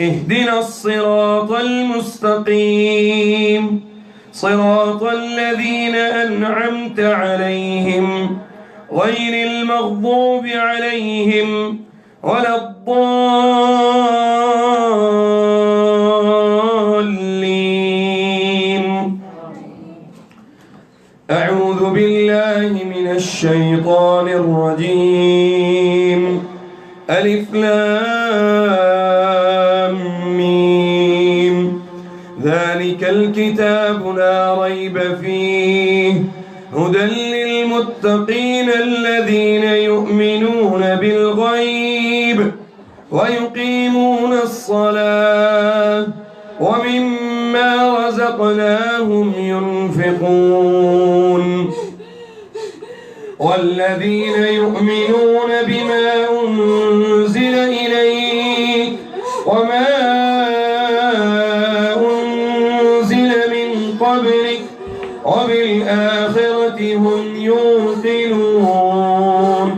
اهدنا الصراط المستقيم صراط الذين أنعمت عليهم غير المغضوب عليهم ولا الضالين. أعوذ بالله من الشيطان الرجيم. ألف لام ميم. ذلك الكتاب لا ريب فيه هدى للمتقين الذين يؤمنون بالغيب ويقيمون الصلاة ومما رزقناهم ينفقون والذين يؤمنون بما أنزل إليك وما أنزل من قبلك وبالآخرة هم يوقنون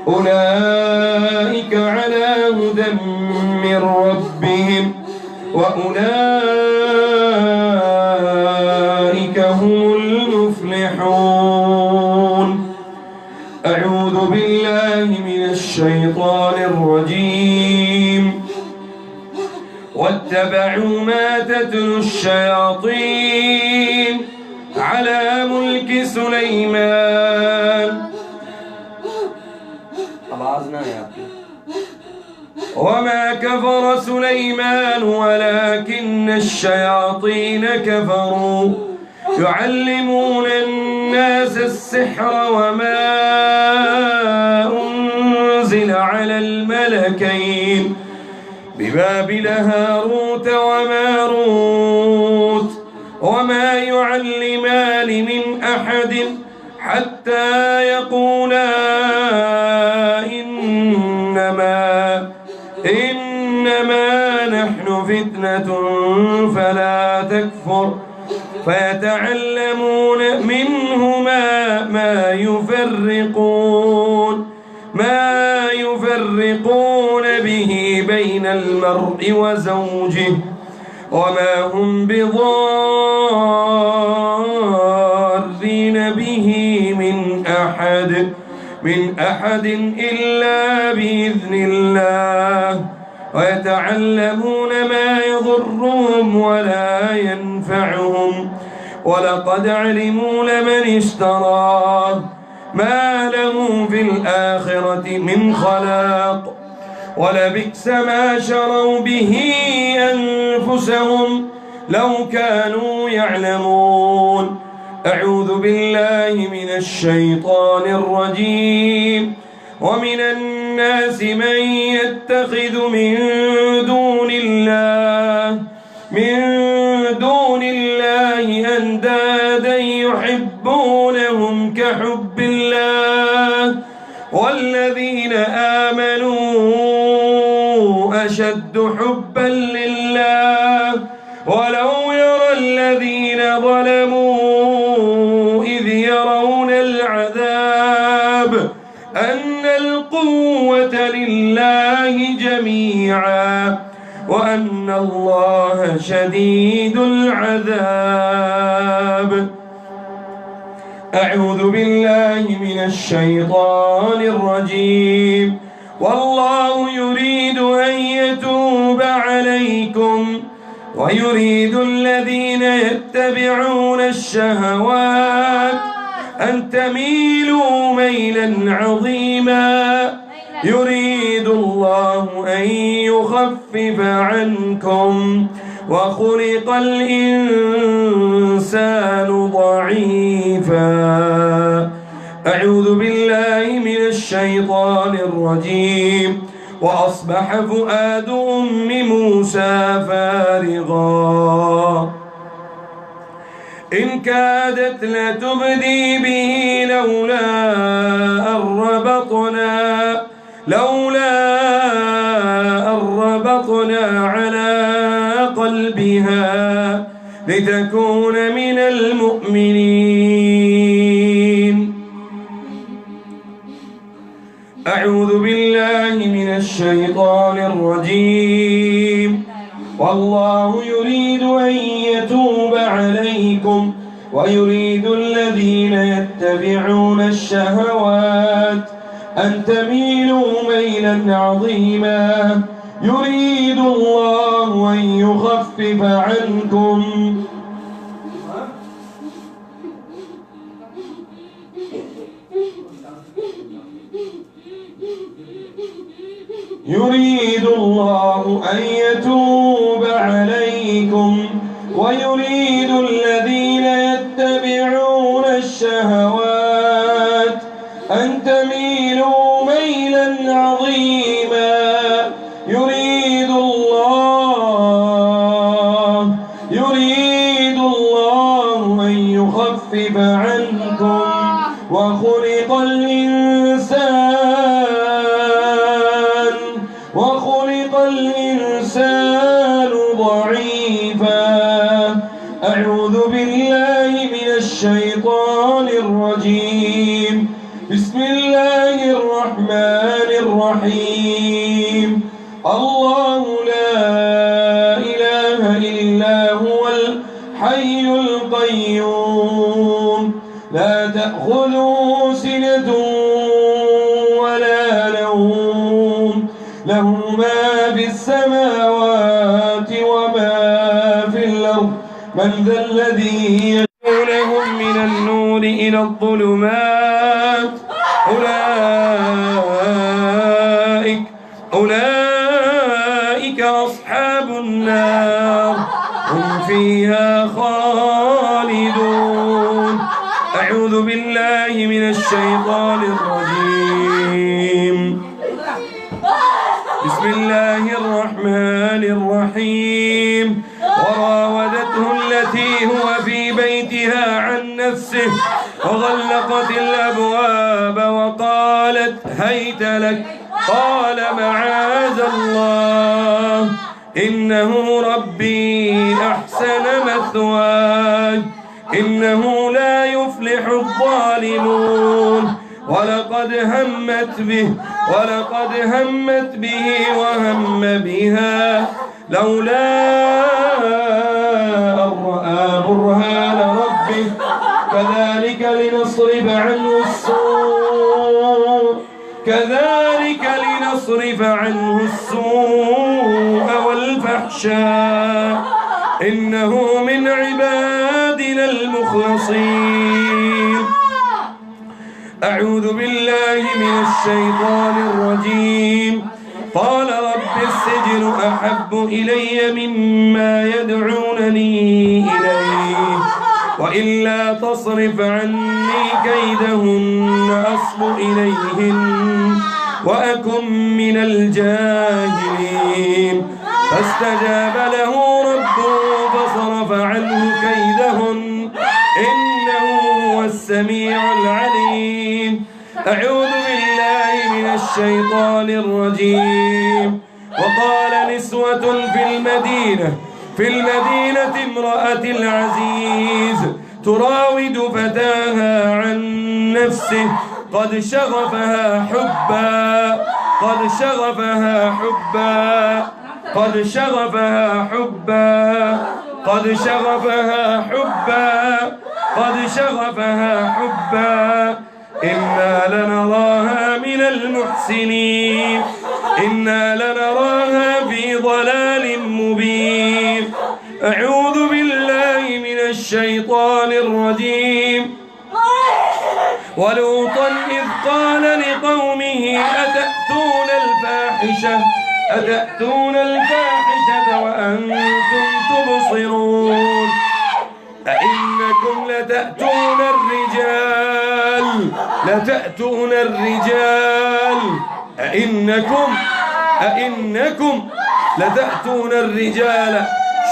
أولئك على هدى من ربهم وأولئك هم المفلحون. أعوذ بالله من الشيطان الرجيم. واتبعوا ما تتلو الشياطين على ملك سليمان وما كفر سليمان ولكن الشياطين كفروا يعلمون الناس السحر وما أنزل على الملكين ببابل هاروت وماروت وما يعلمان من أحد حتى يقولا إنما نحن فتنة فلا تكفر فيتعلمون منهما ما يفرقون به بين المرء وزوجه وما هم بضارين به من أحد إلا بإذن الله ويتعلمون ما يضرهم ولا ينفعهم ولقد علموا لمن اشتراه ما له في الآخرة من خلاق ولبئس ما شروا به أنفسهم لو كانوا يعلمون. أعوذ بالله من الشيطان الرجيم. ومن الناس من يتخذ من دون الله أندادا يحبونهم كحب الله والذين آمنوا أشد حبا لله ولو يرى الذين ظلموا إذ يرون العذاب أن القوة لله جميعا وأن الله شديد العذاب. أعوذ بالله من الشيطان الرجيم. والله يريد أن يتوب عليكم ويريد الذين يتبعون الشهوات أن تميلوا ميلا عظيما. يريد الله أن يخفف عنكم وخلق الإنسان ضعيفا. أعوذ بالله من الشيطان الرجيم. وأصبح فؤاد أم موسى فارغا إن كادت لتبدي به لولا أن ربطنا على قلبها لتكون من المؤمنين. أعوذ بالله من الشيطان الرجيم. والله يريد أن يتوب عليكم ويريد الذين يتبعون الشهوات أن تميلوا ميلا عظيما يريد الله أن يخفف عنكم يريد الله أن يتوب عليكم ويريد الذين يتبعون الشهوات أن تميلوا ميلا عظيما يريد الله أن يخفف عنكم وخلق الإنسان ضعيفا أعوذ بالله من الشيطان الرجيم بسم الله الرحمن الرحيم الله لا إله إلا هو الحي القيوم لا تأخذه سنة ولا نوم له ما في السماوات وما في الأرض من ذا الذي يدعونهم من النور إلى الظلمات أولئك أصحاب النار هم فيها خالدون أعوذ بالله من الشيطان الرجيم بسم الله الرحمن الرحيم وراودته التي هو في بيتها عن نفسه وغلقت الأبواب وقالت هيت لك قال معاذ الله إنه ربي أحسن مثواي إنه لا يفلح الظالمون ولقد همت به وهم بها لولا أن رأى برهان ربه كذلك لنصرف عنه السوء والفحشاء إنه من عبادنا المخلصين أعوذ بالله من الشيطان الرجيم قال رب السجن أحب إلي مما يدعونني إليه وإلا تصرف عني كيدهن أصب إليهن وأكن من الجاهلين فاستجاب له ربه فصرف عنه كيدهن إنه هو السميع العليم أعوذ بالله من الشيطان الرجيم وقال نسوة في المدينة امرأة العزيز تراود فتاها عن نفسه قد شغفها حبا إنا لنراها من المحسنين إنا لنراها في ضلال مبين أعوذ بالله من الشيطان الرجيم ولوطا إذ قال لقومه أتأتون الفاحشة وأنتم تبصرون أئنكم لتأتون الرجال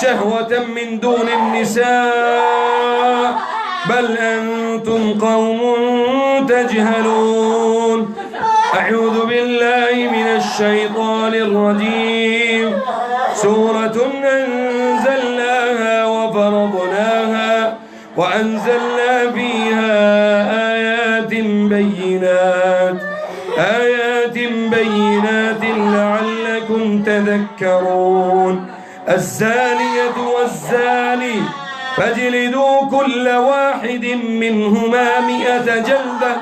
شهوة من دون النساء بل أنتم قوم تجهلون أعوذ بالله من الشيطان الرجيم سورة أنزلناها وفرضناها وأنزلنا فيها آيات بينات لعلكم تذكرون الزانية والزاني فاجلدوا كل واحد منهما 100 جلدة.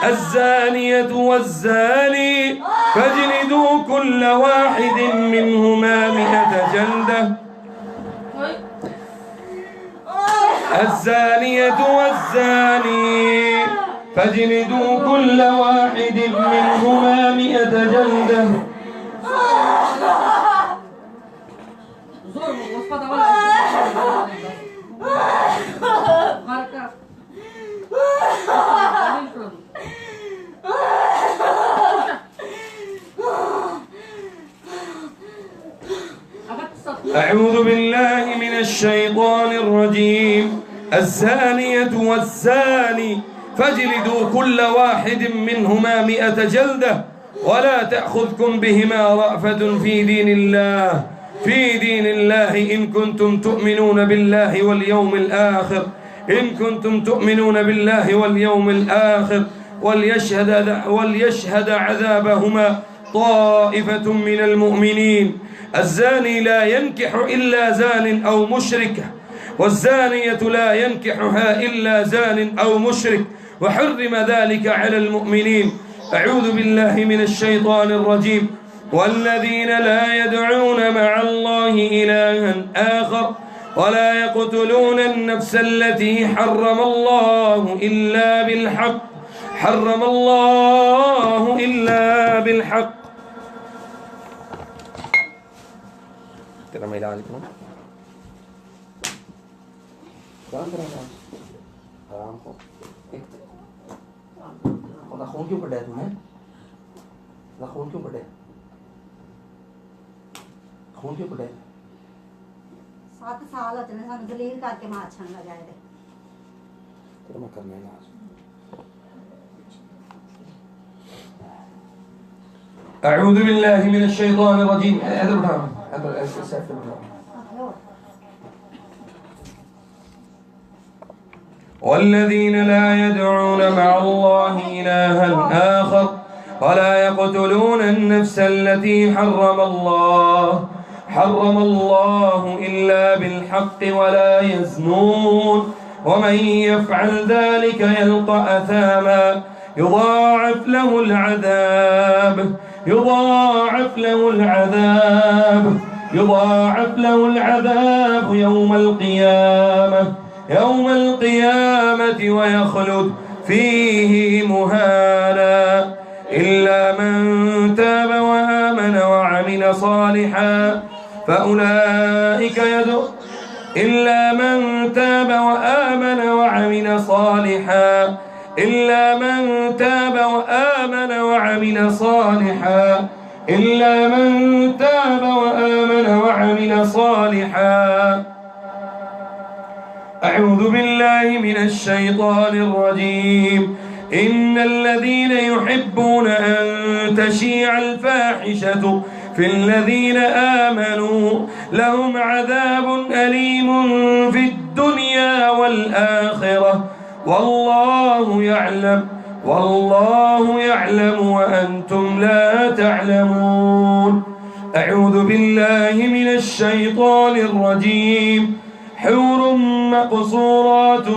الزانية والزاني فاجلدوا كل واحد منهما 100 جلدة. الزانية والزاني فاجلدوا كل واحد منهما 100 جلدة. أعوذ بالله من الشيطان الرجيم. الزانية والزاني فاجلدوا كل واحد منهما 100 جلدة ولا تأخذكم بهما رأفة في دين الله إن كنتم تؤمنون بالله واليوم الآخر. إن كنتم تؤمنون بالله واليوم الآخر وليشهد عذابهما طائفة من المؤمنين. الزاني لا ينكح إلا زان أو مشرك، والزانية لا ينكحها إلا زان أو مشرك، وحرم ذلك على المؤمنين. أعوذ بالله من الشيطان الرجيم. والذين لا يدعون مع الله إلها آخر ولا يقتلون النفس التي حرم الله إلا بالحق. حرم الله إلا بالحق. तेरा महिला आज कौन? कहाँ तेरा नाम? आराम को। खुदा खून क्यों पड़ा है तुम्हें? खुदा खून क्यों पड़ा है? खून क्यों पड़ा है? 7 साल होते हैं सानू दलील करके मां छन लगाए दे। तेरा मैं करना है ना आज। أعوذ بالله من الشيطان الرجيم. هذا برهان. هذا السيف برهان. والذين لا يدعون مع الله إلها آخر ولا يقتلون النفس التي حرم الله إلا بالحق ولا يزنون ومن يفعل ذلك يلقى أثاما يضاعف له العذاب يوم القيامة ويخلد فيه مهانا إلا من تاب وآمن وعمل صالحا فأولئك إلا من تاب وآمن وعمل صالحا أعوذ بالله من الشيطان الرجيم. إن الذين يحبون أن تشيع الفاحشة في الذين آمنوا لهم عذاب أليم في الدنيا والآخرة والله يعلم وأنتم لا تعلمون. أعوذ بالله من الشيطان الرجيم. حور مقصورات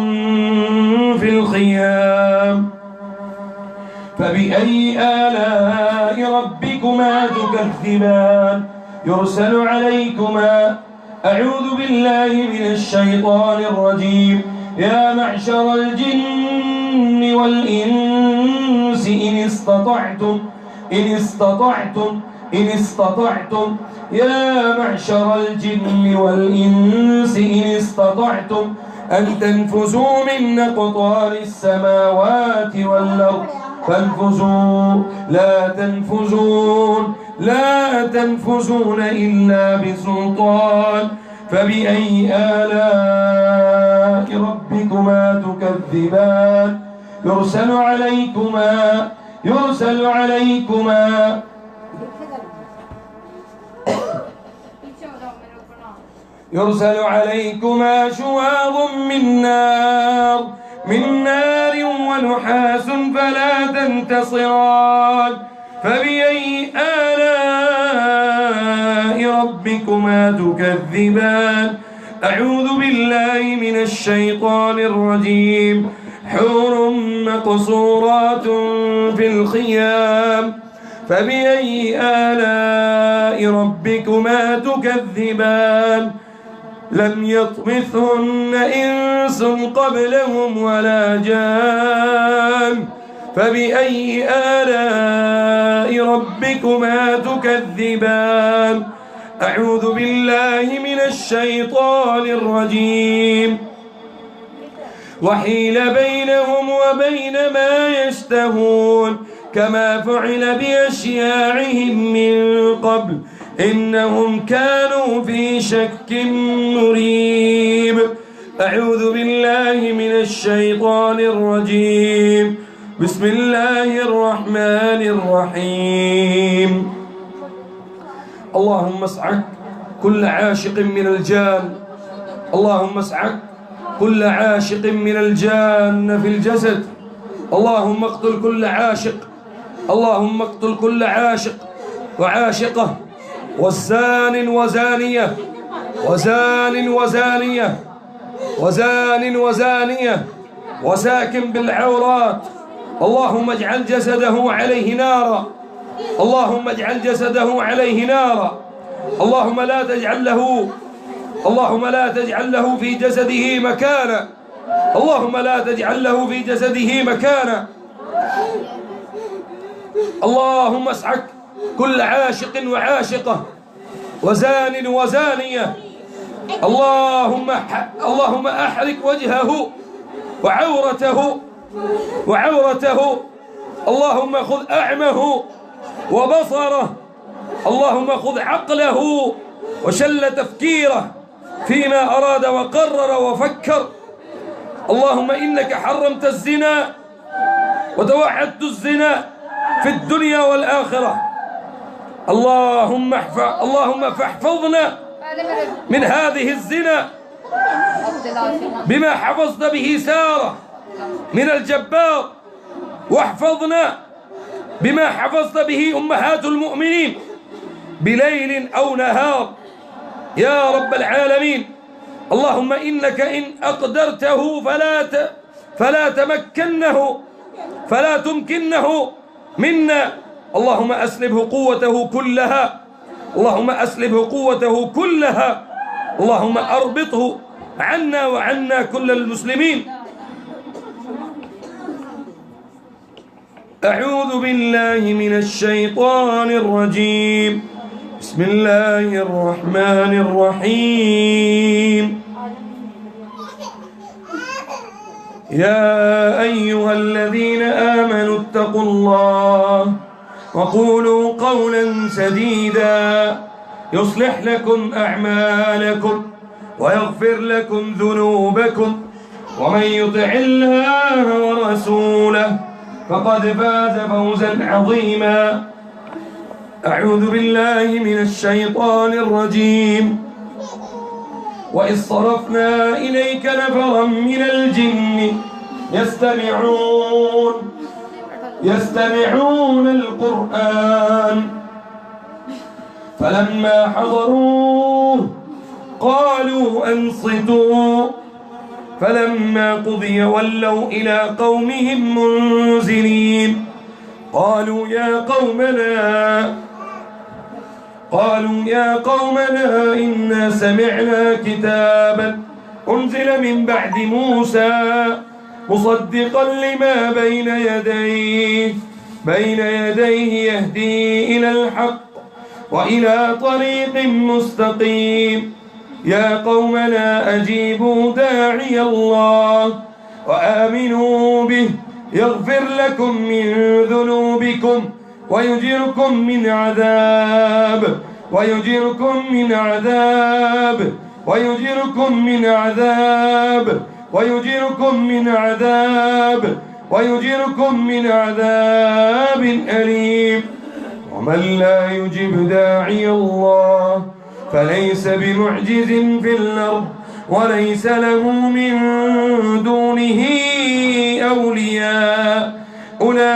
في الخيام فبأي آلاء ربكما تكذبان يرسل عليكما. أعوذ بالله من الشيطان الرجيم. يا معشر الجن والإنس إن استطعتم يا معشر الجن والإنس إن استطعتم أن تنفذوا من أقطار السماوات والأرض فانفذوا لا تنفذون إلا بسلطان. فبأي آلاء ربكما تكذبان يرسل عليكما شواظ من نار ونحاس فلا تنتصران. فبأي آلاء ربكما تكذبان أعوذ بالله من الشيطان الرجيم حور مقصورات في الخيام فبأي آلاء ربكما تكذبان لم يطمثهن إنس قبلهم ولا جان فبأي آلاء ربكما تكذبان أعوذ بالله من الشيطان الرجيم وحيل بينهم وبين ما يشتهون كما فعل بأشياعهم من قبل إنهم كانوا في شك مريب أعوذ بالله من الشيطان الرجيم بسم الله الرحمن الرحيم اللهم اسعك كل عاشق من الجان اللهم اسعك كل عاشق من الجان في الجسد اللهم اقتل كل عاشق اللهم اقتل كل عاشق وعاشقة والزان وزانية وزان وزانية وزان وزانية وساكن بالعورات اللهم اجعل جسده عليه نارا اللهم اجعل جسده عليه نارا اللهم لا تجعل له في جسده مكانا اللهم لا تجعل له في جسده مكانا اللهم اسعك كل عاشق وعاشقة وزان وزانية اللهم أحرق وجهه وعورته اللهم خذ أعمه وبصره اللهم خذ عقله وشل تفكيره فيما أراد وقرر وفكر اللهم إنك حرمت الزنا وتوعدت الزنا في الدنيا والآخرة اللهم فاحفظنا من هذه الزنا بما حفظت به سارة من الجبار واحفظنا بما حفظت به أمهات المؤمنين بليل أو نهار يا رب العالمين اللهم إنك إن أقدرته فلا تمكنه منا اللهم أسلبه قوته كلها اللهم أربطه عنا وعنا كل المسلمين أعوذ بالله من الشيطان الرجيم بسم الله الرحمن الرحيم يا أيها الذين آمنوا اتقوا الله وقولوا قولا سديدا يصلح لكم أعمالكم ويغفر لكم ذنوبكم ومن يطع الله ورسوله فقد فاز فوزا عظيما أعوذ بالله من الشيطان الرجيم وإذ صرفنا إليك نفرا من الجن يستمعون القرآن فلما حضروه قالوا أنصتوا فلما قضي ولوا إلى قومهم منذرين قالوا يا قومنا إنا سمعنا كتابا أنزل من بعد موسى مصدقا لما بين يديه يهدي إلى الحق وإلى طريق مستقيم يا قومنا أجيبوا داعي الله وآمنوا به يغفر لكم من ذنوبكم ويجركم من عذاب أليم ومن لا يجب داعي الله فليس بمعجز في الأرض وليس له من دونه أولياء أولئك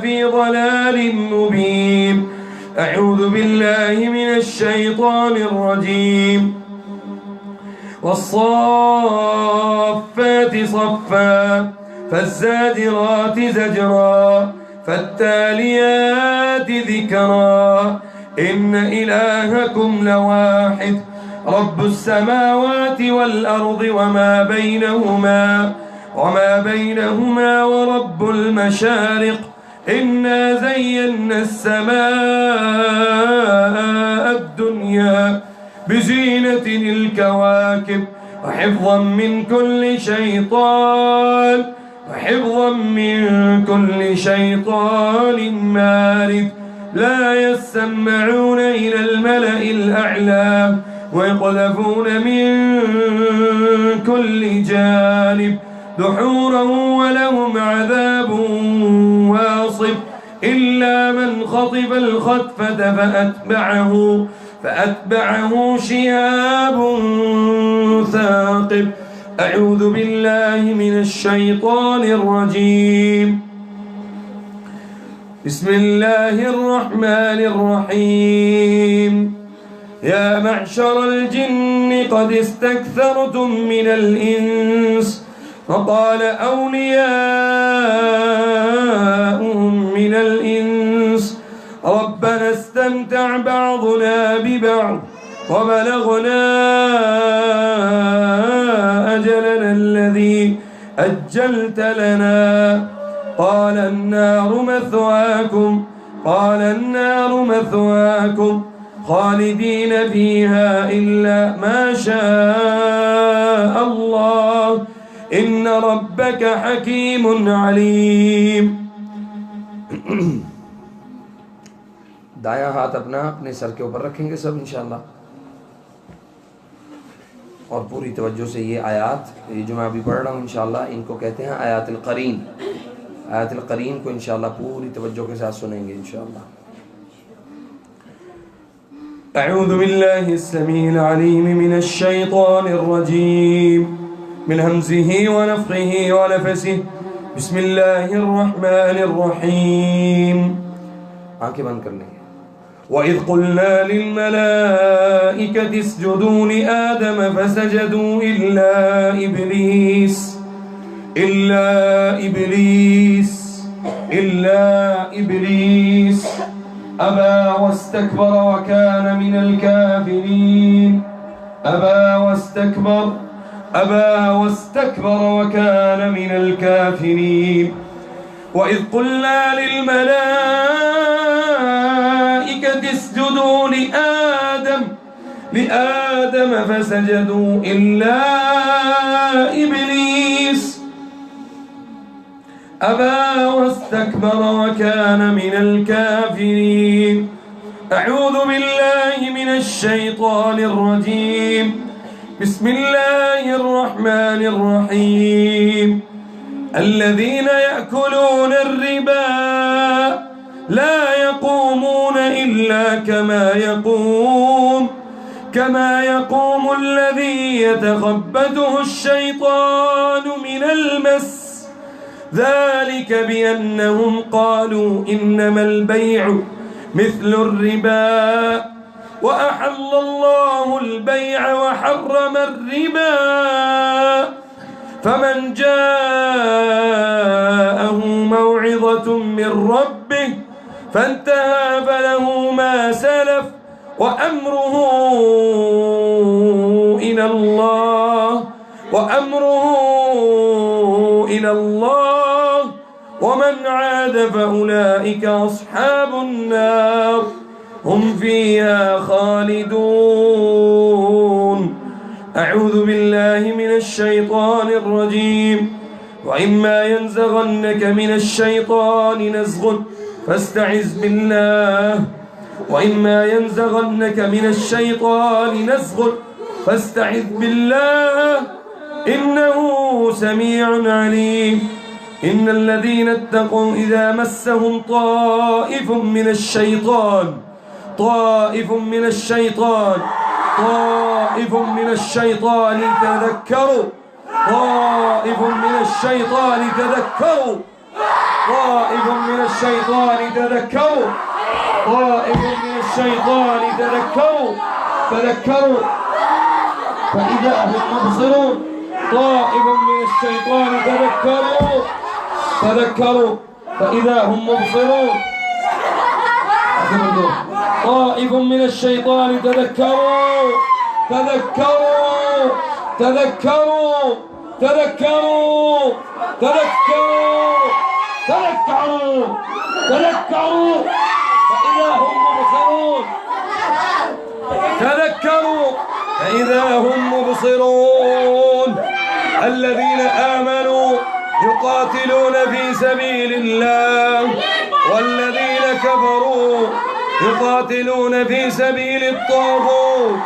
في ضلال مبين أعوذ بالله من الشيطان الرجيم. والصافات صفا فالزاجرات زجرا فالتاليات ذكرا إن إلهكم لواحد رب السماوات والأرض وما بينهما ورب المشارق إنا زينا السماء الدنيا بزينة الكواكب وحفظا من كل شيطان مارد لا يسمعون إلى الملأ الأعلى ويقذفون من كل جانب دحورا ولهم عذاب واصب إلا من خطف الخطفة فأتبعه شهاب ثاقب. أعوذ بالله من الشيطان الرجيم. بسم الله الرحمن الرحيم. يا معشر الجن قد استكثرتم من الإنس وقال أولياؤهم من الإنس ربنا استمتع بعضنا ببعض وبلغنا أجلنا الذي أجلت لنا قال النار مثواكم خالدين فيها إلا ما شاء الله إن ربك حكيم عليم. दायां हाथ अपने सर के ऊपर रखेंगे सब इंशाअल्लाह और पूरी तवज्जो से ये आयात ये जो मैं अभी पढ़ रहा हूँ इंशाअल्लाह इनको कहते हैं आयातुल क़रीन। आयातुल क़रीन को इंशाअल्लाह पूरी तवज्जो के साथ सुनेंगे इंशाअल्लाह। अऊज़ु बिल्लाहि अस्समीइल अलीम मिनश शैतानिर रजीम मिन हमज़िही व नफ़्ख़िही व नफ़सिही बिस्मिल्लाहिर रहमानिर रहीम। आंखें बंद कर लेंगे। وَإِذْ قُلْنَا لِلْمَلَائِكَةِ اسْجُدُوا لِآدَمَ فَسَجَدُوا إِلَّا إِبْلِيسَ أَبَى وَاسْتَكْبَرَ وَكَانَ مِنَ الْكَافِرِينَ. وَإِذْ قُلْنَا لِلْمَلَائِكَةِ اسْجُدُوا لِآدَمَ فَسَجَدُوا إِلَّا إِبْلِيسَ أَبَى وَاسْتَكْبَرَ وَكَانَ مِنَ الْكَافِرِينَ. أعوذ بالله من الشيطان الرجيم. بسم الله الرحمن الرحيم. الذين يأكلون الربا لا يقومون إلا كما يقوم الذي يتخبطه الشيطان من المس ذلك بأنهم قالوا إنما البيع مثل الربا وأحل الله البيع وحرم الربا فمن جاءه موعظة من ربه فانتهى فله ما سلف وأمره إلى الله ومن عاد فأولئك أصحاب النار هم فيها خالدون. أعوذ بالله من الشيطان الرجيم. وإما ينزغنك من الشيطان نزغ فاستعذ بالله إنه سميع عليم. إن الذين اتقوا إذا مسهم طائف من الشيطان تذكروا الشيطان تذكروا فإذا هم مبصرون. طائف من الشيطان تذكروا فإذا هم مبصرون. طائف من الشيطان تذكروا فإذا هم مبصرون. تذكروا فإذا هم مبصرون. الذين آمنوا يقاتلون في سبيل الله والذين كفروا يقاتلون في سبيل الطاغوت.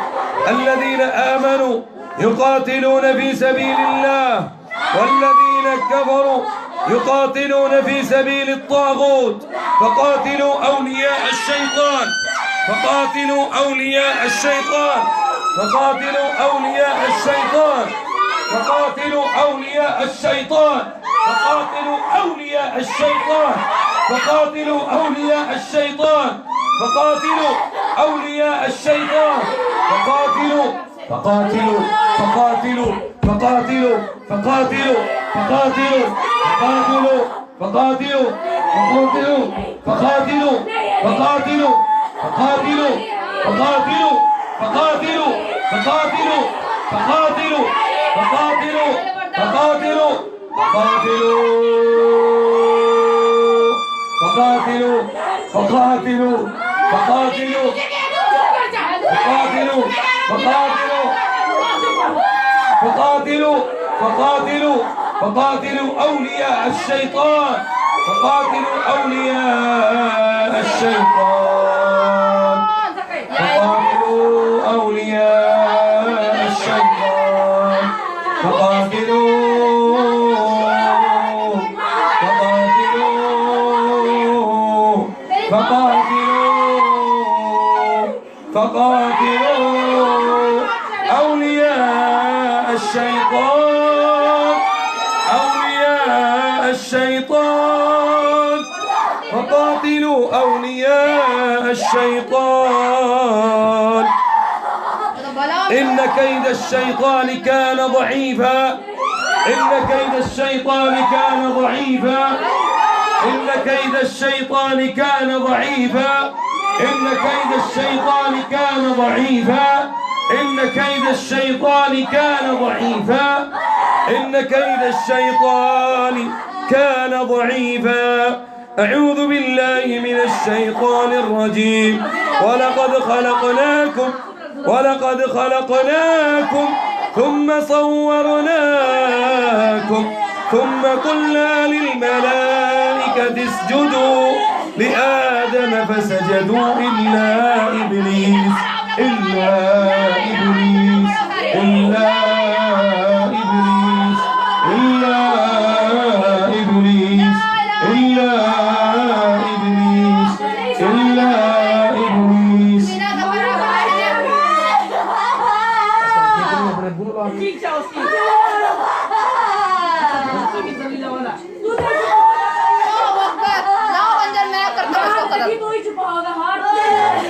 الذين آمنوا يقاتلون في سبيل الله والذين كفروا يقاتلون في سبيل الطاغوت. فقاتلوا أولياء الشيطان فقاتلوا أولياء الشيطان. إن كيد الشيطان كان ضعيفا. أعوذ بالله من الشيطان الرجيم. ولقد خلقناكم ثم صورناكم ثم قلنا للملائكة اسجدوا لآدم فسجدوا إلا إبليس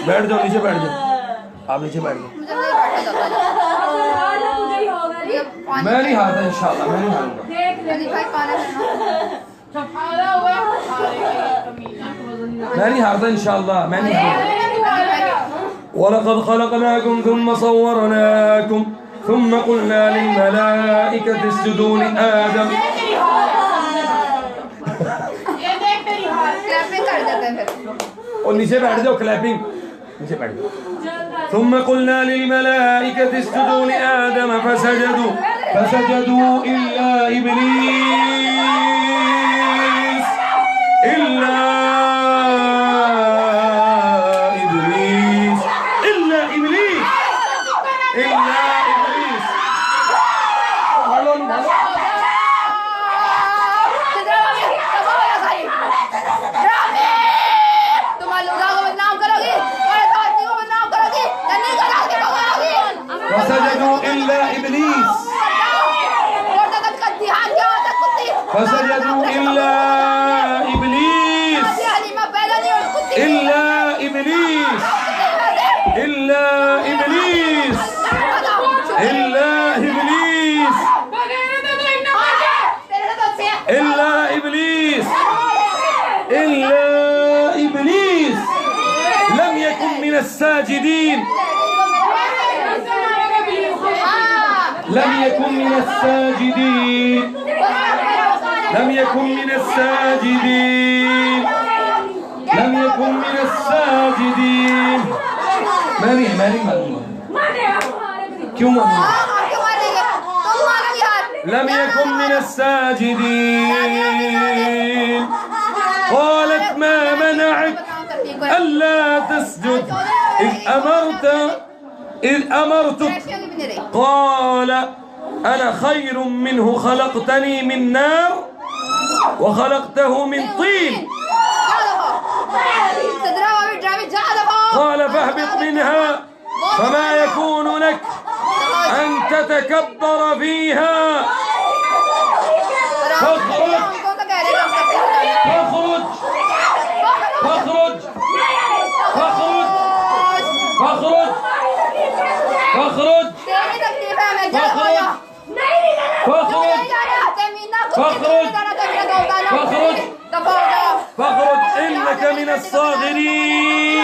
बैठ जाओ, नीचे बैठ जाओ, आप नीचे बैठ जाओ। मैं नहीं हारता इंशाल्लाह, मैं नहीं हारूंगा। मैं नहीं हारता इंशाल्लाह, मैं नहीं हारूंगा। ولقد خلقناكم ثم صورناكم ثم قلنا للملائكة اسجدوا لآدم। और नीचे बैठ जाओ, क्लैपिंग नीचे बैठ जाओ। ثم قلنا للملائكة اسجدوا لآدم فسجدوا إلا إبليس إلا إبليس إلا إبليس إلا إبليس إلا إبليس إلا إبليس لم يكن من الساجدين لم يكن من الساجدين لم يكن من الساجدين لم يكن من الساجدين ماري क्यों لم يكن من الساجدين قالت ما منعك ألا تسجد إذ أمرتك قال أنا خير منه خلقتني من نار وخلقته من طين قال فاهبط منها فما يكون لك أن تتكبر فيها فاخرج فاخرج فاخرج فاخرج فاخرج فاخرج فاخرج فاخرج فاخرج إنك من الصاغرين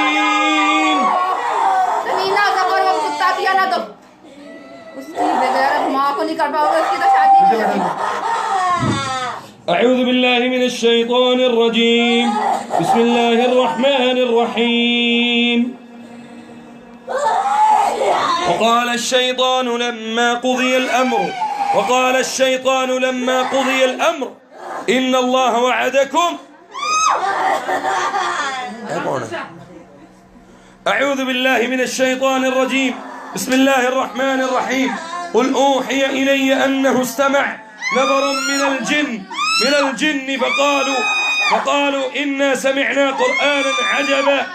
أعوذ بالله من الشيطان الرجيم بسم الله الرحمن الرحيم وقال الشيطان لما قضي الأمر إن الله وعدكم أعوذ بالله من الشيطان الرجيم بسم الله الرحمن الرحيم قل أوحي إلي أنه استمع نفر من الجن فقالوا إنا سمعنا قرآنا عجبا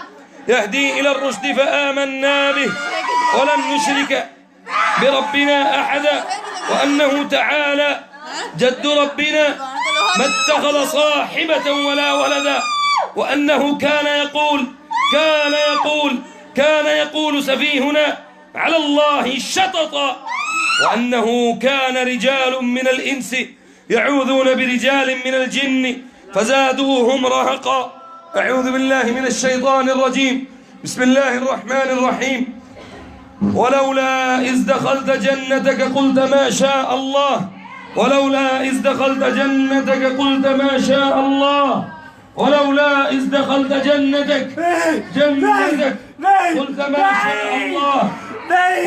يهدي إلى الرشد فآمنا به ولن نشرك بربنا أحدا وأنه تعالى جد ربنا ما اتخذ صاحبة ولا ولدا وأنه كان يقول سفيهنا على الله شططا وأنه كان رجال من الإنس يعوذون برجال من الجن فزادوهم رهقا أعوذ بالله من الشيطان الرجيم بسم الله الرحمن الرحيم ولولا إذ دخلت جنتك قلت ما شاء الله ولولا إذ دخلت جنتك قلت ما شاء الله ولولا إذ دخلت جنتك قلت ما شاء الله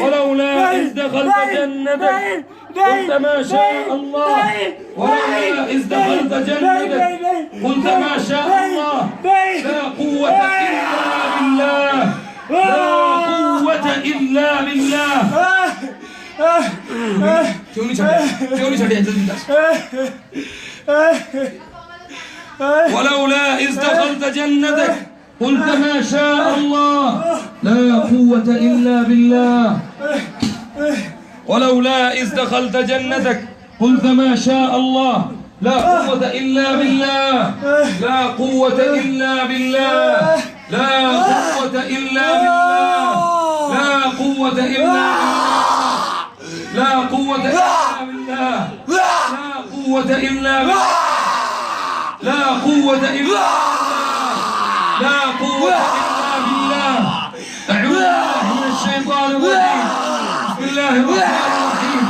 ولولا إذ دخلت جنتك قلت ما شاء الله ولولا إذ دخلت جنتك قلت ما شاء الله لا قوة إلا بالله لا قوة إلا بالله ولولا إذ دخلت جنتك قلت ما شاء الله لا قوة إلا بالله ولولا إذ دخلت جنتك قلت ما شاء الله لا قوة إلا بالله لا قوة إلا بالله لا قوة إلا بالله لا قوة إلا بالله لا قوة إلا بالله لا قوة إلا بالله لا قوة إلا بالله لا قوة إلا بالله أعوذ بالله من الشيطان الرجيم بسم الله الرحمن الرحيم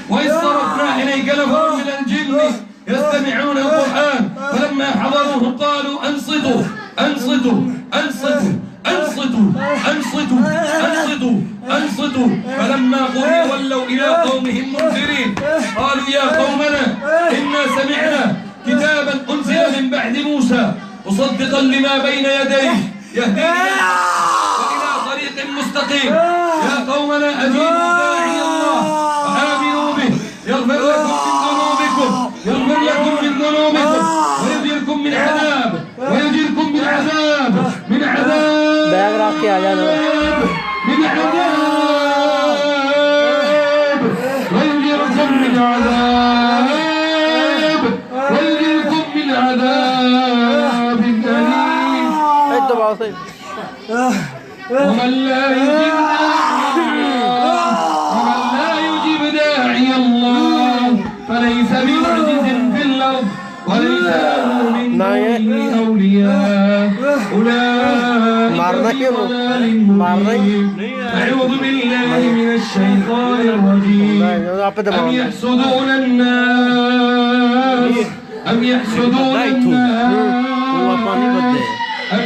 وإذ صرفنا إليك نفر من الجن يستمعون القرآن فلما حضروه قالوا أنصتوا أنصتوا أنصتوا أنصتوا أنصتوا أنصتوا أنصتوا فلما قضي ولوا إلى قومهم منذرين قالوا يا قومنا إنا سمعنا كتابا أنزل من بعد موسى مصدقا لما بين يديه يهدي وإلى طريق مستقيم يا قومنا أجيبوا داعي الله وآمنوا به يغفر لكم من ذنوبكم ويجيركم من عذاب من عذاب من عذاب ويجيركم من عذاب ويجيركم من عذاب أليم ومن لا يجيب داعي الله فليس بمعجز في الأرض وليس له من دونه أولياء أولئك في ضلال مبين. أعوذ بالله من الشيطان الرجيم. أم يحسدون الناس أم يحسدون الناس أم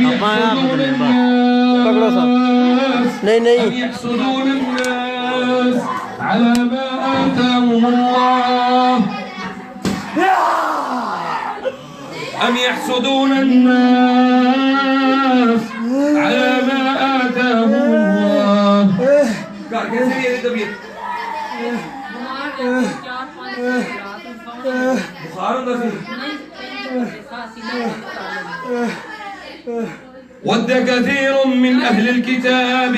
يحسدون الناس على ما آتاهم الله أم يحسدون الناس على ما آتاهم الله. ود كثير من أهل الكتاب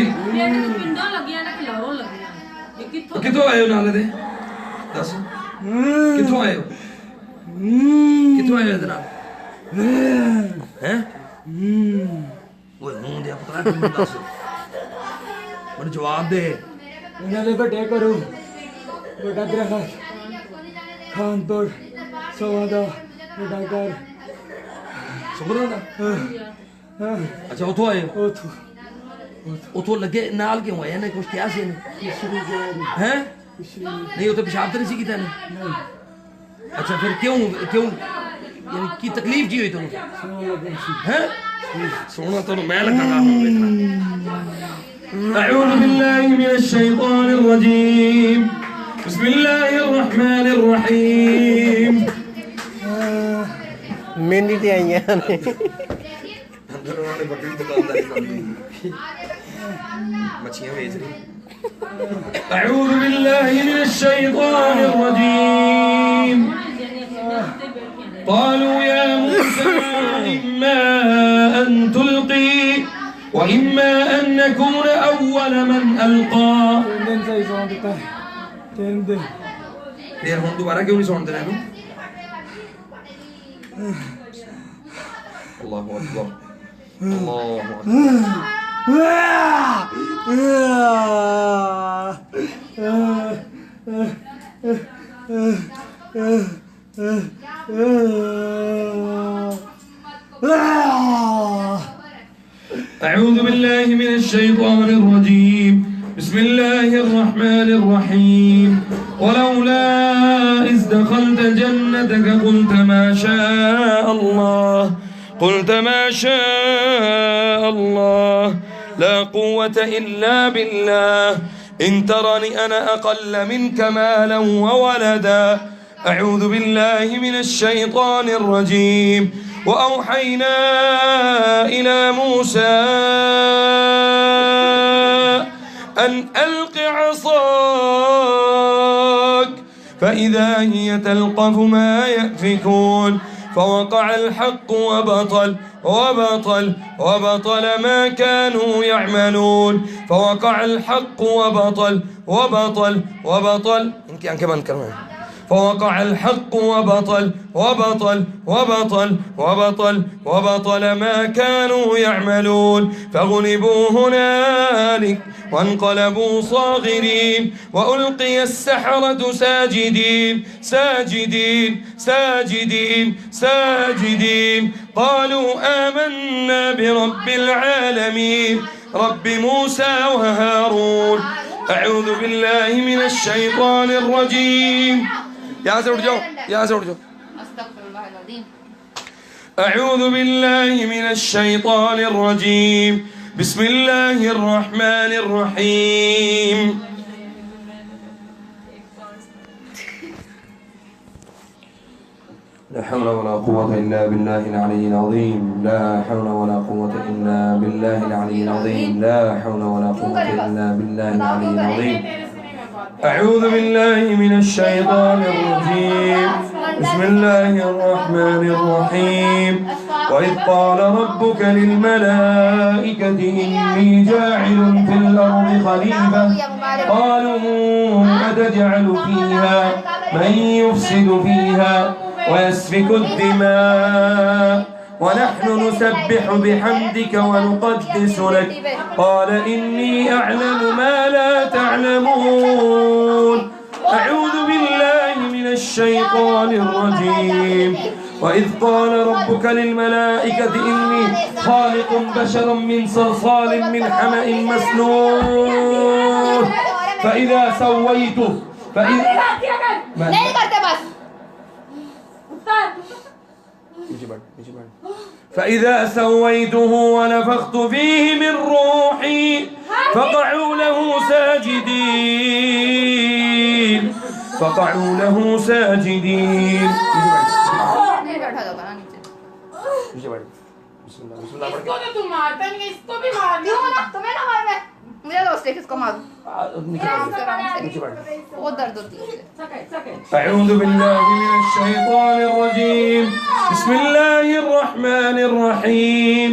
कितों आए हो नाले दे दस कितों आए हो इधर हैं वो हूं दे पता नहीं दस मुझे जवाब दे उन्हें देखो टेक करो बड़ा दरखास्त खानपुर सवादा डाकर सुबह ना अच्छा उठो आए हो उठो लगे नाल क्यों आए ने कुछ क्या से ने हैं नहीं वो तो पेशाब तो नहीं सी किता ने अच्छा फिर क्यों क्यों यानी की तकलीफ की हुई तुम हैं सोना तो मैं लगा أعوذ بالله من الشيطان الرجيم بسم الله الرحمن الرحيم मेहंदी ते आई हैं अंदर उन्होंने बकरी दुकानदारी कर ली मच्छियां बेच रही أعوذ بالله من الشيطان الرجيم قالوا يا موسى إما أن تلقي وإما أن نكون أول من ألقى फिर हम दोबारा क्यों नहीं सुनते हैं अल्लाह अकबर अल्लाह أعوذ بالله من الشيطان الرجيم بسم الله الرحمن الرحيم ولولا إذ دخلت جنتك قلت ما شاء الله لا قوة إلا بالله إن ترني أنا أقل منك مالا وولدا أعوذ بالله من الشيطان الرجيم وأوحينا إلى موسى أن ألق عصاك فإذا هي تلقف ما يأفكون فوقع الحق وبطل ما كانوا يعملون فوقع الحق وبطل इनकी आंखें बंद करो فوقع الحق وبطل ما كانوا يعملون فغلبوا هنالك وانقلبوا صاغرين وألقي السحرة ساجدين قالوا آمنا برب العالمين رب موسى وهارون أعوذ بالله من الشيطان الرجيم यहाँ से उठ जाओ أعوذ بالله من الشيطان الرجيم بسم الله الرحمن الرحيم لا حول ولا قوة إلا بالله العلي العظيم لا حول ولا قوة إلا بالله العلي العظيم لا حول ولا قوة إلا بالله العلي العظيم أعوذ بالله من الشيطان الرجيم بسم الله الرحمن الرحيم وإذ قال ربك للملائكة إني جاعل في الأرض خليفة قالوا أتجعل فيها من يفسد فيها ويسفك الدماء ونحن نسبح بحمدك ونقدس لك قال إني أعلم ما لا تعلمون أعوذ بالله من الشيطان الرجيم وإذ قال ربك للملائكة إني خالق بشرا من صلصال من حمأ مسنون فإذا سويته فإذا سويته ونفخت فيه من روحي فقعوا له ساجدين فقعوا له ساجدين इसको तो तुम मारता नहीं इसको भी मार दो ना तुम्हें ना मार मैं मुझे दोस्त है किसको मारूं वो दर्द होती है أعوذ بالله من الشيطان الرجيم بسم الله الرحمن الرحيم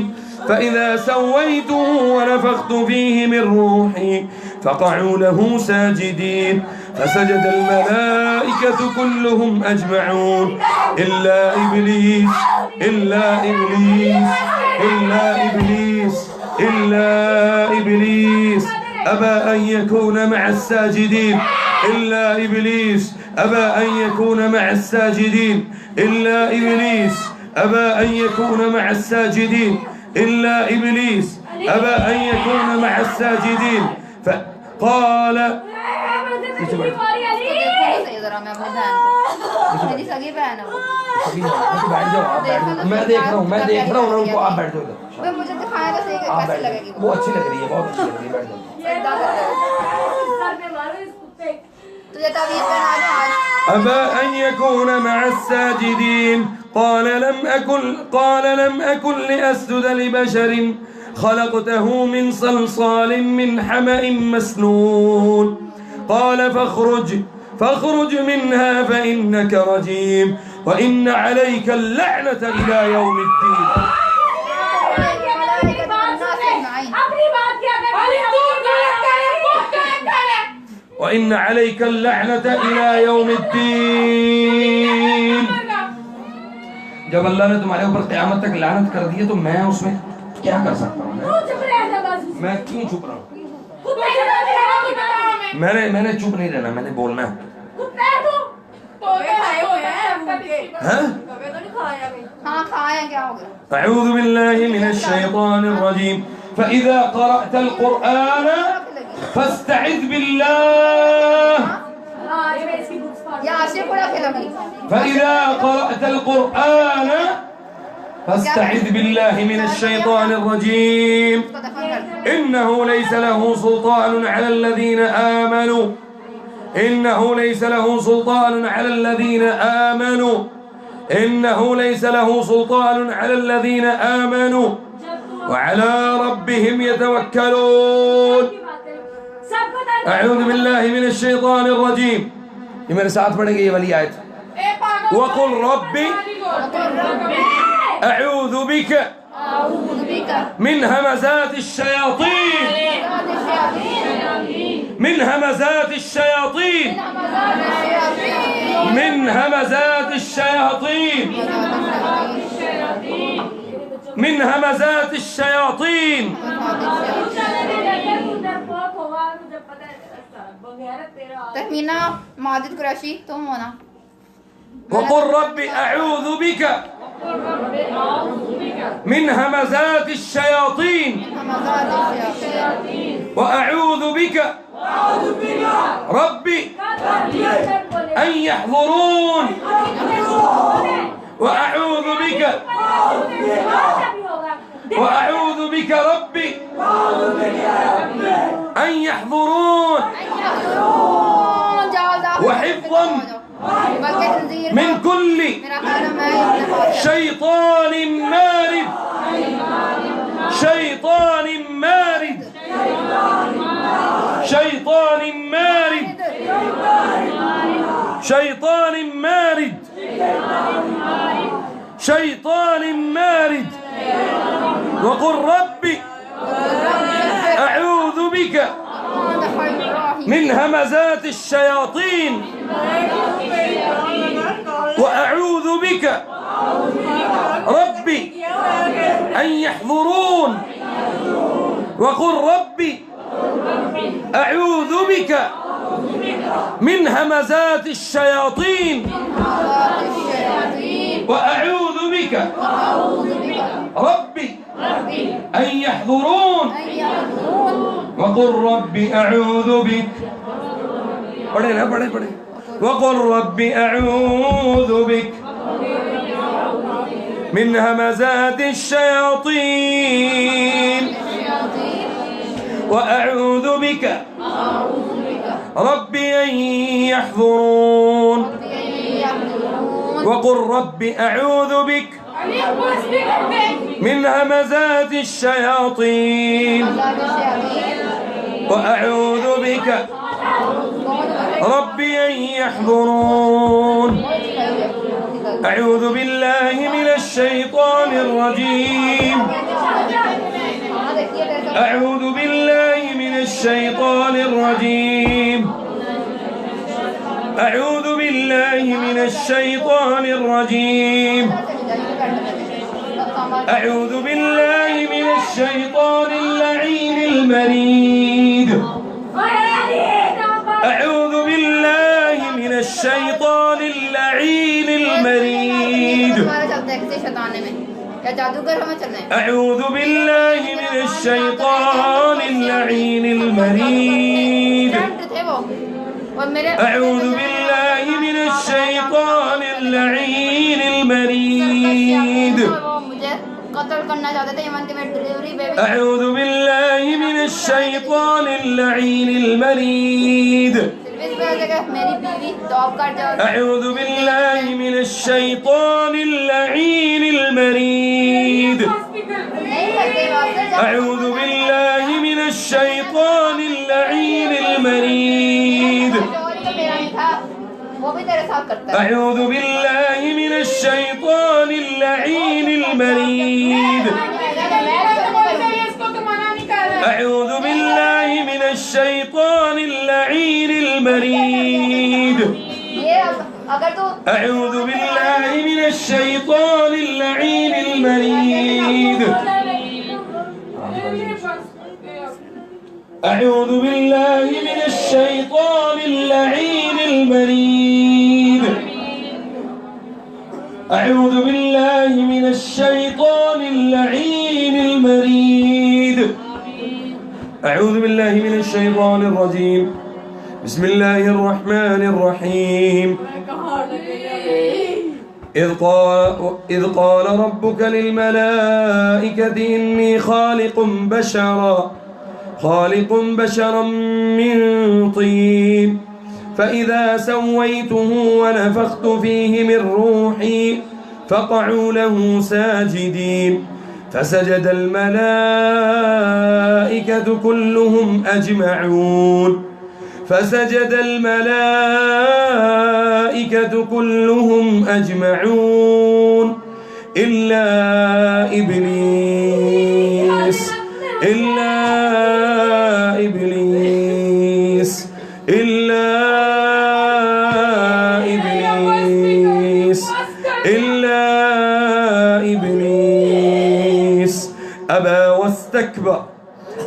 فإذا سويته ونفخت فيه من روحي فقعوا له ساجدين فسجد الملائكة كلهم أجمعون إلا إبليس إلا إبليس إلا إبليس إلا إبليس أبى أن يكون مع الساجدين إلا إبليس أبى أن يكون مع الساجدين إلا إبليس أبى أن يكون مع الساجدين إلا إبليس أبى أن يكون مع الساجدين فقال मैं देख रहा हूँ उनको आप बैठ जाओ मुझे दिखाया तो सही कैसे लगेगी वो अच्छी लग रही है बहुत अच्छी लग रही है बैठ जाओ तुझे तबीयत बना दो आज أبى أن يكون مع الساجدين قال لم أكن لأسجد لبشر خلقته من صلصال من حمأ مسنون قال فاخرج منها فإنك رجيم وإن عليك اللعنة إلى يوم الدين وإن عليك اللعنة إلى يوم الدين जब अल्लाह ने तुम्हारे ऊपर क़यामत तक लानत कर दी है तो मैं उसमें क्या कर सकता हूँ मैं क्यों चुप रहा हूँ मैंने चुप नहीं रहना मैंने बोलना है हाँ खाया क्या हो गया أعوذ بالله من الشيطان الرجيم فإذا قرأت القرآن فاستعذ بالله فإذا قرأت القرآن فاستعذ بالله من الشيطان الرجيم إنه ليس له سلطان على الذين آمنوا إنه ليس له سلطان على الذين آمنوا إنه ليس له سلطان على الذين آمنوا وعلى ربهم يتوكلون أعوذ بالله من الشيطان الرجيم ये मेरे साथ पढ़ेंगे ये वाली आयत وقل ربي أعوذ بك من همزات الشياطين من همزات الشياطين من همزات الشياطين من همزات الشياطين तहमीना माजिद कुरैशी तुम होना وقل ربي أعوذ بك من همزات الشياطين وأعوذ بك ربي أن يحضرون وأعوذ بك ربي أن يحضرون وحفظا من كل شيطان مارد شيطان مارد شيطان مارد شيطان مارد شيطان مارد وقل ربي أعوذ بك من همزات الشياطين وأعوذ بك ربي أن يحضرون وقل ربي أعوذ بك من همزات الشياطين وأعوذ بك ربي أن يحضرون وقل ربي أعوذ بك وقل ربي أعوذ بك من همزات الشياطين وأعوذ بك ربي أن يحضرون وقل ربي أعوذ بك من همزات الشياطين وأعوذ بك ربي أن يحضرون أعوذ بالله من الشيطان الرجيم أعوذ بالله من الشيطان الرجيم أعوذ بالله من الشيطان الرجيم أعوذ بالله من الشيطان اللعين المريد أعوذ بالله من الشيطان اللعين المريد أعوذ بالله من الشيطان اللعين المريد أعوذ بالله من الشيطان اللعين المريد أعوذ بالله من الشيطان اللعين المريد أعوذ بالله من الشيطان اللعين المريد أعوذ بالله من الشيطان اللعين المريد أعوذ بالله من الشيطان اللعين المريد أعوذ بالله من الشيطان اللعين المريد أعوذ بالله من الشيطان اللعين المريد أعوذ بالله من الشيطان اللعين المريد أعوذ بالله من الشيطان اللعين المريد أعوذ بالله من الشيطان الرجيم بسم الله الرحمن الرحيم إذ قال ربك للملائكة إني خالق بشرا من طين فإذا سويته ونفخت فيه من روحي فقعوا له ساجدين فسجد الملائكة كلهم أجمعون فسجد الملائكة كلهم أجمعون إلا إبليس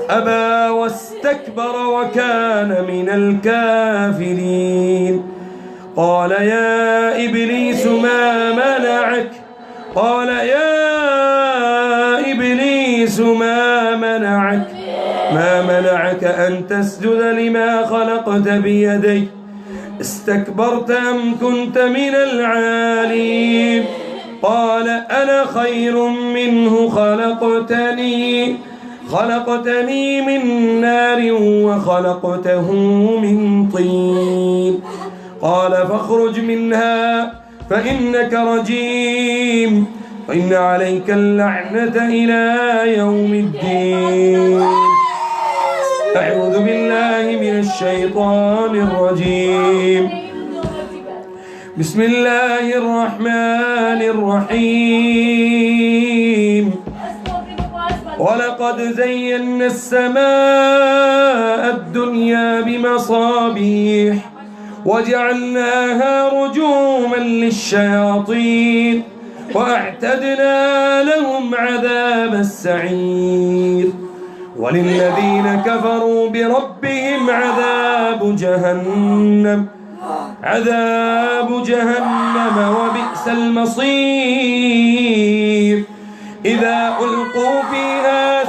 أبى واستكبر وكان من الكافرين قال يا إبليس ما منعك أن تسجد لما خلقت بيدي استكبرت أم كنت من العالين قال أنا خير منه خلقتني من نار وخلقته من طين قال فاخرج منها فإنك رجيم وإن عليك اللعنة إلى يوم الدين أعوذ بالله من الشيطان الرجيم بسم الله الرحمن الرحيم ولقد زينا السماء الدنيا بمصابيح وجعلناها رجوما للشياطين وأعتدنا لهم عذاب السعير وللذين كفروا بربهم عذاب جهنم وبئس المصير إذا ألقوا فيها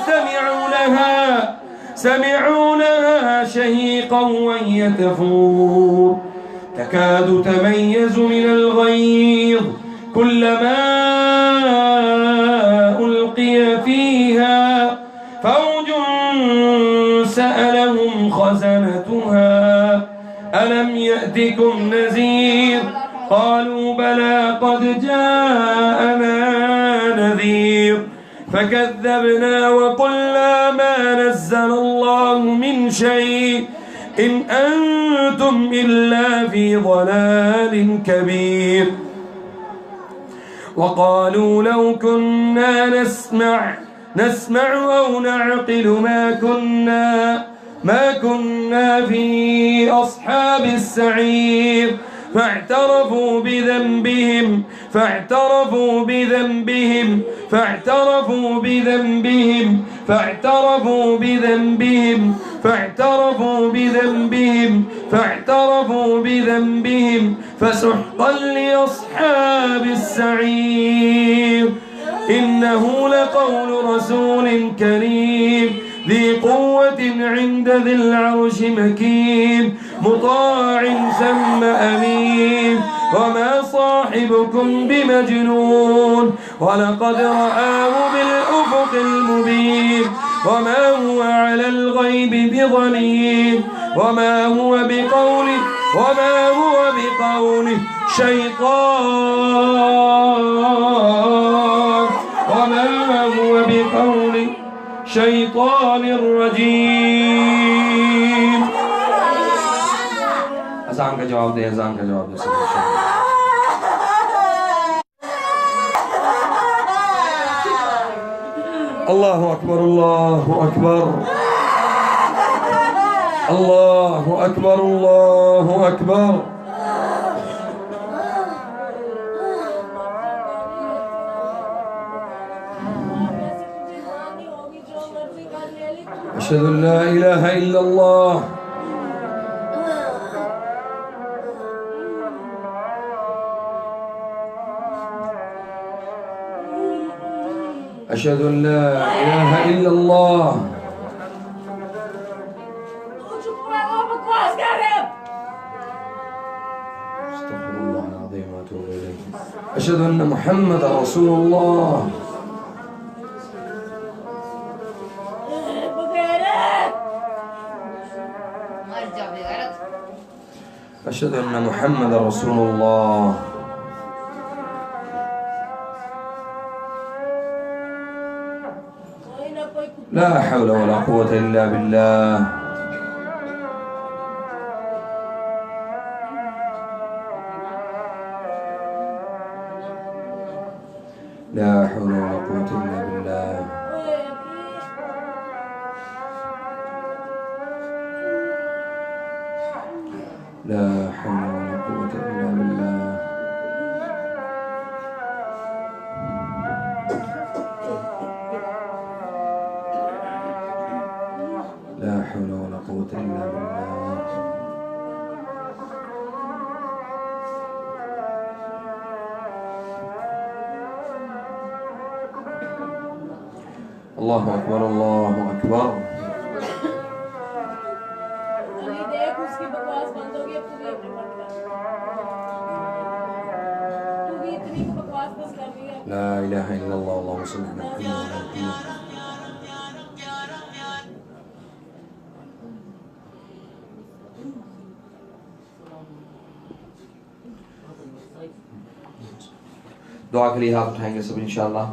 سمعوا لها شهيقا وهي تفور تكاد تميز من الغيظ كلما ألقي فيها فوج سألهم خزنتها ألم يأتكم نذير قالوا بلى قد جاءنا نذير فكذبنا وقلنا ما نزل الله من شيء إن أنتم إلا في ضلال كبير وقالوا لو كنا نسمع أو نعقل ما كنا في أصحاب السعير فاعترفوا بذنبهم فسحقا لأصحاب السعير إنه لقول رسول كريم ذي قوة عند ذي العرش مكين مطاع ثم أمين وما صاحبكم بمجنون ولقد رآه بالأفق المبين وما هو على الغيب بضنين وما هو بقول شيطان رجيم अज़ान का जवाब दे الله أكبر الله أكبر الله أكبر الله أكبر أشهد أن لا إله إلا الله أشهد أن لا إله إلا الله استغفر الله العظيم وأتوب إليه أشهد أن محمد رسول الله أشهد أن محمد رسول الله لا حول ولا قوة إلا بالله لا حول ولا قوة إلا بالله لا حول ولا قوة إلا بالله لا حول ولا قوة إلا بالله الله أكبر الله أكبر لا إله إلا الله اللهم صل على محمد. दुआ के लिए हाथ उठाएंगे सब इंशाअल्लाह।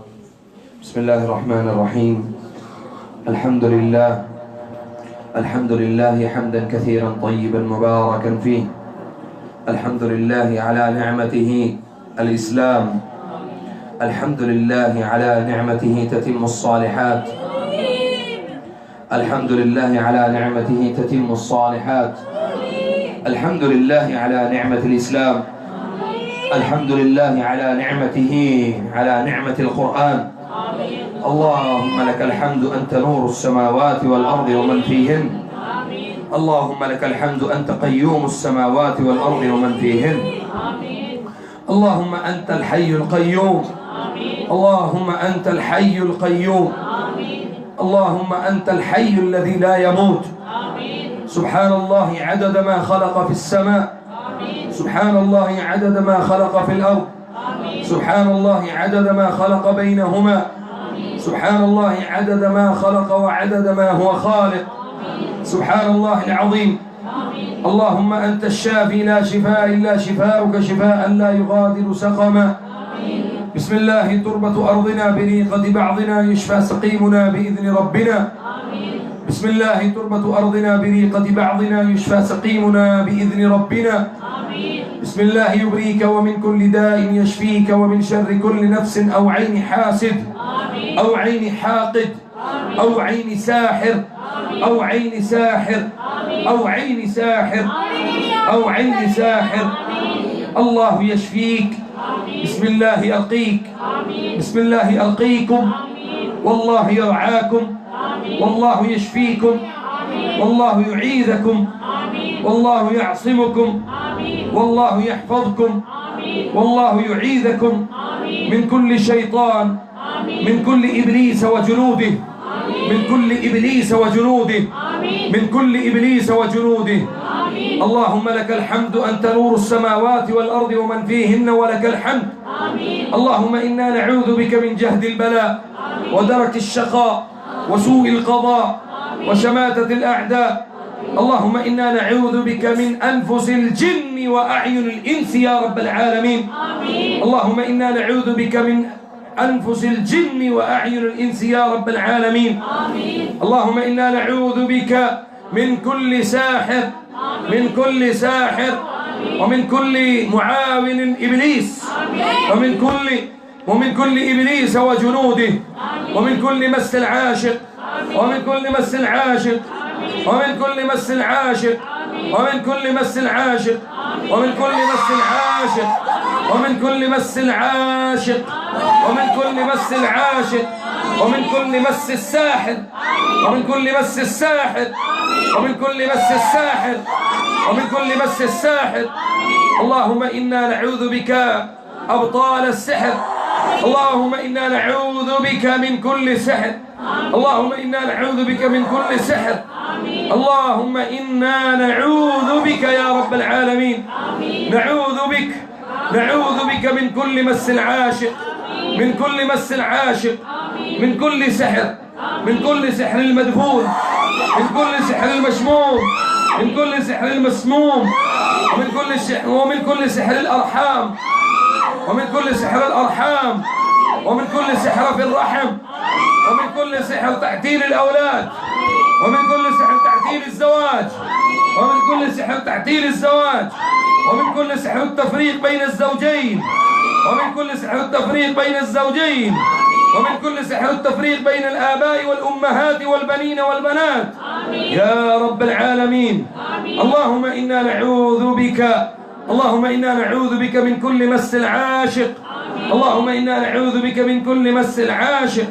बिस्मिल्लाहिर्रहमानिर्रहीम। अल्हम्दुलिल्लाह हम्दन कसीरन तय्यिबन मुबारकन फीह। अल्हम्दुलिल्लाह अला निअमतिही अल-इस्लाम। अल्हम्दुलिल्लाह अला निअमतिही ततिम्मुस सालिहात। अल्हम्दुलिल्लाह अला निअमतिही ततिम्मुस सालिहात। अल्हम्दुलिल्लाह अला निअमतिल इस्लाम। الحمد لله على نعمته، على نعمة القرآن. اللهم لك الحمد أنت نور السماوات والأرض ومن فيهن. اللهم لك الحمد أنت قيوم السماوات والأرض ومن فيهن. اللهم أنت الحي القيوم. اللهم أنت الحي القيوم. اللهم أنت الحي الذي لا يموت. سبحان الله عدد ما خلق في السماء، سبحان الله عدد ما خلق في الأرض، سبحان الله عدد ما خلق بينهما، سبحان الله عدد ما خلق وعدد ما هو خالق. سبحان الله العظيم. اللهم أنت الشافي لا شفاء إلا شفاؤك، شفاء لا يغادر سقما. بسم الله تربة أرضنا، بريقة بعضنا يشفى سقيمنا بإذن ربنا. بسم الله تربة أرضنا، بريقة بعضنا يشفى سقيمنا بإذن ربنا. بسم الله يبريك ومن كل داء يشفيك، ومن شر كل نفس أو عين حاسد أو عين حاقد أو عين ساحر أو عين ساحر أو عين ساحر أو عين ساحر. الله يشفيك. بسم الله ألقيك. بسم الله ألقيكم. والله يرعاكم. والله يشفيكم. والله يعيذكم. والله يعصمكم. والله يحفظكم. والله يعيذكم من كل شيطان، من كل إبليس وجنوده، من كل إبليس وجنوده، من كل إبليس وجنوده. اللهم لك الحمد أنت نور السماوات والأرض ومن فيهن، ولك الحمد. اللهم إنا نعوذ بك من جهد البلاء ودرك الشقاء وسوء القضاء وشماتة الأعداء. اللهم إنا نعوذ بك من أنفس الجن وأعين الإنس يا رب العالمين. اللهم إنا نعوذ بك من أنفس الجن وأعين الإنس يا رب العالمين. اللهم إنا نعوذ بك من كل ساحر، من كل ساحر، ومن كل معاون إبليس، ومن كل إبليس وجنوده، ومن كل مس العاشق، ومن كل مس العاشق، ومن كل مس العاشق، ومن كل مس العاشق، ومن كل مس العاشق، ومن كل مس العاشق، ومن كل مس العاشق، ومن كل مس الساحر، ومن كل مس الساحر، ومن كل مس الساحر، ومن كل مس الساحر. اللهم إنا نعوذ بك أبطال السحر. اللهم إنا نعوذ بك من كل سحر. اللهم إنا نعوذ بك من كل سحر. اللهم إنا نعوذ بك يا رب العالمين. نعوذ بك، نعوذ بك من كل مس العاشق، من كل مس العاشق، من كل سحر، من كل سحر المدفون، من كل سحر المشموم، من كل سحر المسموم، ومن كل سحر الأرحام، ومن كل سحر الأرحام، ومن كل سحر في الرحم، ومن كل سحر تعتيل الأولاد، ومن كل سحر تعتيل الزواج، ومن كل سحر تعتيل الزواج، ومن كل سحر التفريق بين الزوجين، ومن كل سحر التفريق بين الزوجين، ومن كل سحر التفريق بين الآباء والأمهات والبنين والبنات يا رب العالمين. اللهم إنا نعوذ بك، اللهم إنا نعوذ بك من كل مس العاشق. اللهم إنا نعوذ بك من كل مس العاشق.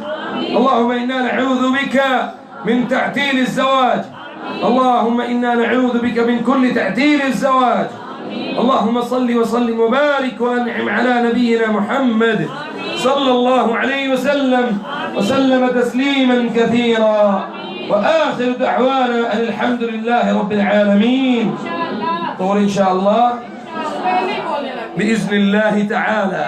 اللهم إنا نعوذ بك من تعتيل الزواج. اللهم إنا نعوذ بك من كل تعتيل الزواج. اللهم صل وسلم وبارك وأنعم على نبينا محمد صلى الله عليه وسلم وسلم تسليما كثيرا. وآخر دعوانا أن الحمد لله رب العالمين. طول إن شاء الله بإذن الله تعالى.